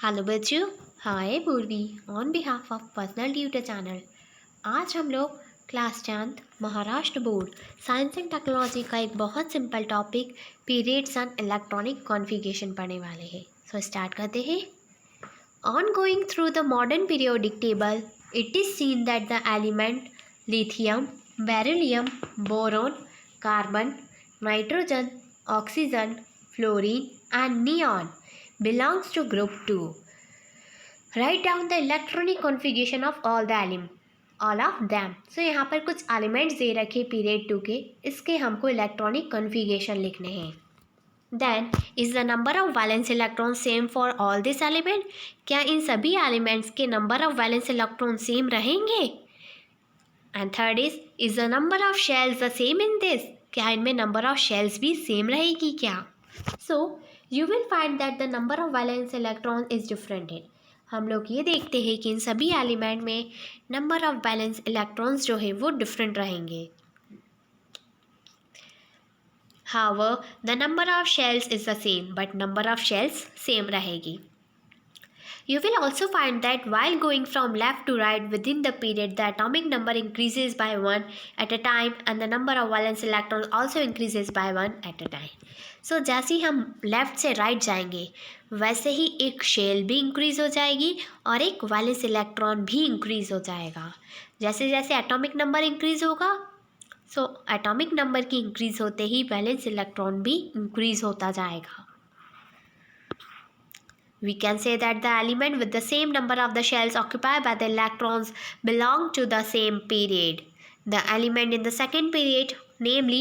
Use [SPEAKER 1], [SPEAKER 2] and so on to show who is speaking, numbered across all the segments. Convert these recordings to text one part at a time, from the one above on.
[SPEAKER 1] Hello बच्चों। हाय पूर्वी on behalf of personal tutor channel. आज हम लोग class 10th Maharashtra board science and technology का एक बहुत simple topic periods and electronic configuration पढ़ने वाले हैं। सो स्टार्ट करते हैं। On going through the modern periodic table, it is seen that the element lithium, beryllium, boron, carbon, nitrogen, oxygen, fluorine, and neon belongs to group 2. Write down the electronic configuration of all of them. So यहाँ पर कुछ elements they रखे period 2 के, इसके हमको electronic configuration लिखने हैं। Then is the number of valence electron same for all this element? क्या इन सभी एलिमेंट्स के number of valence electron same रहेंगे? And third is the number of shells the same in this? क्या इनमें number of shells भी same रहेगी क्या? So you will find that the number of valence electron is different. हम लोग ये देखते हैं कि इन सभी एलिमेंट में नंबर ऑफ वैलेंस इलेक्ट्रॉन्स जो है वो डिफरेंट रहेंगे। However the number of shells is the same, but number of shells same रहेगी। You will also find that while going from left to right within the period, the atomic number increases by 1 at a time and the number of valence electrons also increases by 1 at a time. So जैसे ही हम left से right जाएंगे वैसे ही एक shell भी increase हो जाएगी और एक वैलेंस इलेक्ट्रॉन भी इंक्रीज़ हो जाएगा। जैसे जैसे एटॉमिक नंबर इंक्रीज़ होगा, सो एटॉमिक नंबर की इंक्रीज़ होते ही वैलेंस इलेक्ट्रॉन भी इंक्रीज़ होता जाएगा। We can say that the element with the same number of the shells occupied by the electrons belong to the same period. The element in the second period, namely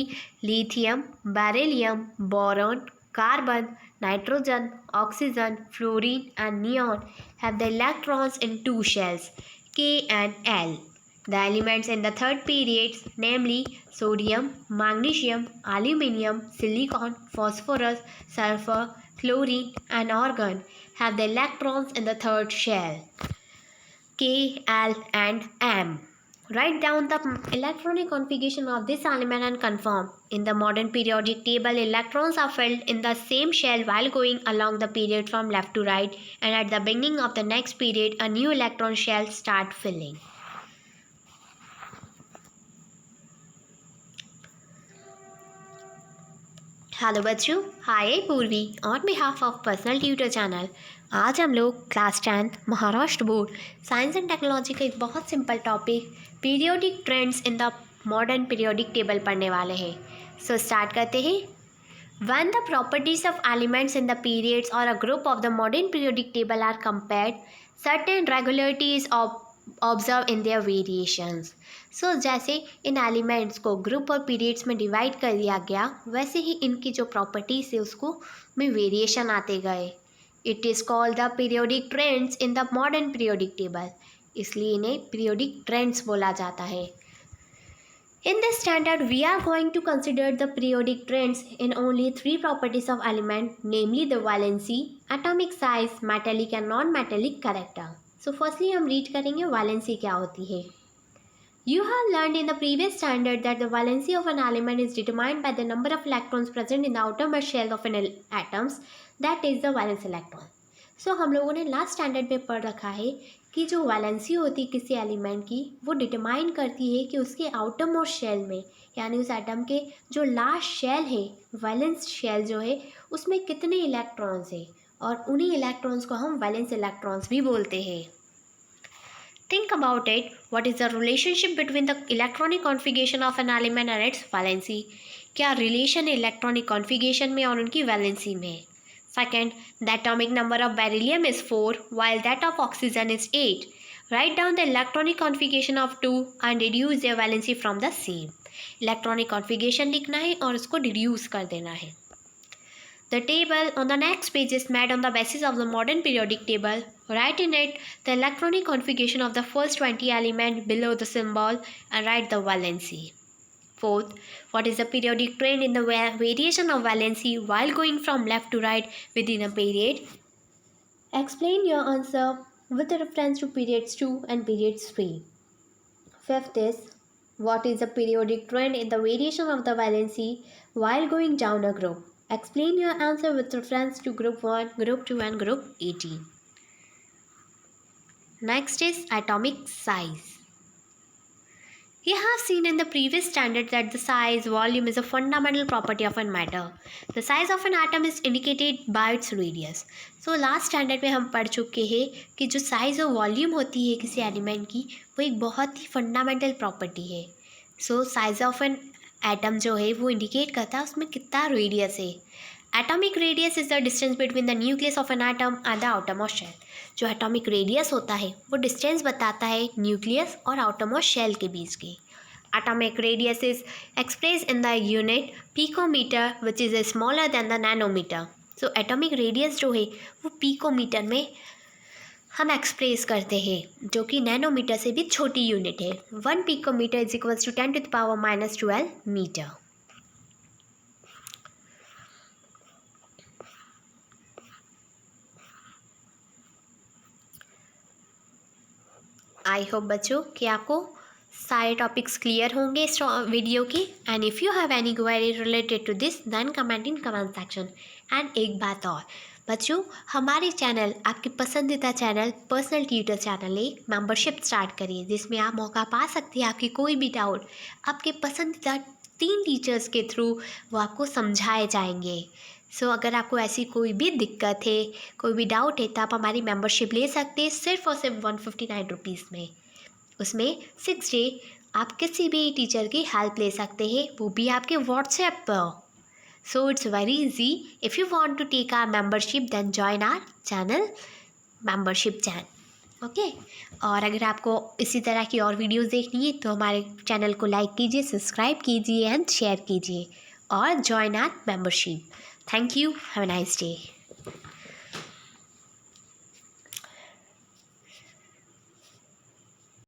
[SPEAKER 1] lithium, beryllium, boron, carbon, nitrogen, oxygen, fluorine and neon, have the electrons in two shells, K and L. The elements in the third period, namely sodium, magnesium, aluminium, silicon, phosphorus, sulfur, chlorine and argon, have the electrons in the third shell, K, L and M. Write down the electronic configuration of this element and confirm. In the modern periodic table, electrons are filled in the same shell while going along the period from left to right, and at the beginning of the next period, a new electron shell start filling. Hello बच्चों, हाय पूर्वी on behalf of personal tutor channel. आज हम लोग class 10th Maharashtra board science and technology का एक बहुत simple topic periodic trends in the modern periodic table पढ़ने वाले हैं। सो स्टार्ट करते हैं। When the properties of elements in the periods or a group of the modern periodic table are compared, certain regularities observed in their variations. So जैसे इन elements को group और periods में divide कर दिया गया, वैसे ही इनकी जो प्रॉपर्टीज है उसको में वेरिएशन आते गए। It is called the periodic trends in the modern periodic table, इसलिए इन्हें पीरियोडिक ट्रेंड्स बोला जाता है। In this standard, we are going to consider the periodic trends in only three properties of element, namely the valency, atomic size, metallic and non-metallic character. So firstly हम read करेंगे valency क्या होती है। You have learned in the previous standard that the valency of an element is determined by the number of electrons present in the outermost shell of an atom, that is the valence electron. So हम लोगों ने last standard में पढ़ रखा है कि जो valency होती है किसी एलिमेंट की, वो डिटरमाइन करती है कि उसके आउटर मोस्ट शेल में, यानी उस एटम के जो लास्ट शेल है, वैलेंस शेल जो है, उसमें कितने इलेक्ट्रॉन्स है, और उन्हीं इलेक्ट्रॉन्स को हम वैलेंस इलेक्ट्रॉन्स भी बोलते हैं। Think about it. What is the relationship between the electronic configuration of an element and its valency? क्या रिलेशन है इलेक्ट्रॉनिक कॉन्फ़िगरेशन में और उनकी वैलेंसी में? Second, the atomic number of beryllium is 4, while that of oxygen is 8. Write down the electronic configuration of 2 and deduce their valency from the same. Electronic configuration लिखना है और उसको deduce कर देना है। The table on the next page is made on the basis of the modern periodic table. Write in it the electronic configuration of the first 20 elements below the symbol and write the valency. Fourth, what is the periodic trend in the variation of valency while going from left to right within a period? Explain your answer with reference to periods 2 and periods 3. Fifth is, what is the periodic trend in the variation of the valency while going down a group? Explain your answer with reference to group 1, group 2 and group 18. Next is atomic size. You have seen in the previous standard that the size, volume is a fundamental property of a matter. The size of an atom is indicated by its radius. So last standard में हम पढ़ चुके हैं कि जो size और volume होती है किसी एलिमेंट की वो एक बहुत ही फंडामेंटल प्रॉपर्टी है. सो साइज ऑफ एन एटम जो है वो इंडिकेट करता है उसमें कितना रेडियस है. Atomic radius is the distance between the nucleus of an atom and the outermost shell. जो एटॉमिक रेडियस होता है वो डिस्टेंस बताता है न्यूक्लियस और आउटरमोस्ट शेल के बीच की. Atomic radius is express in the unit picometre which is smaller than the nanometre. So atomic radius जो है वो पिकोमीटर में हम एक्सप्रेस करते हैं जो कि नैनोमीटर से भी छोटी यूनिट है. 1 picometre is equals to 10⁻⁻12 metre. I hope बच्चों कि आपको सारे टॉपिक्स क्लियर होंगे इस वीडियो की. And if you have any query related to this then comment in comment section. एंड एक बात और बच्चों, हमारे चैनल आपके पसंदीदा चैनल पर्सनल ट्यूटर चैनल एक मेंबरशिप स्टार्ट करिए जिसमें आप मौका पा सकते हैं आपकी कोई भी डाउट आपके पसंदीदा 3 टीचर्स के थ्रू वो आपको समझाए जाएंगे. सो अगर आपको ऐसी कोई भी दिक्कत है कोई भी डाउट है तो आप हमारी मेंबरशिप ले सकते हैं सिर्फ और सिर्फ 159 रुपीज़ में. उसमें 6 डे आप किसी भी टीचर की हेल्प ले सकते हैं वो भी आपके व्हाट्सएप पर. So it's very easy. If you want to take our membership then join our channel membership channel. Okay. और अगर आपको इसी तरह की और वीडियोस देखनी है तो हमारे चैनल को लाइक कीजिए, सब्सक्राइब कीजिए एंड शेयर कीजिए और join our membership. Thank you. Have a nice day.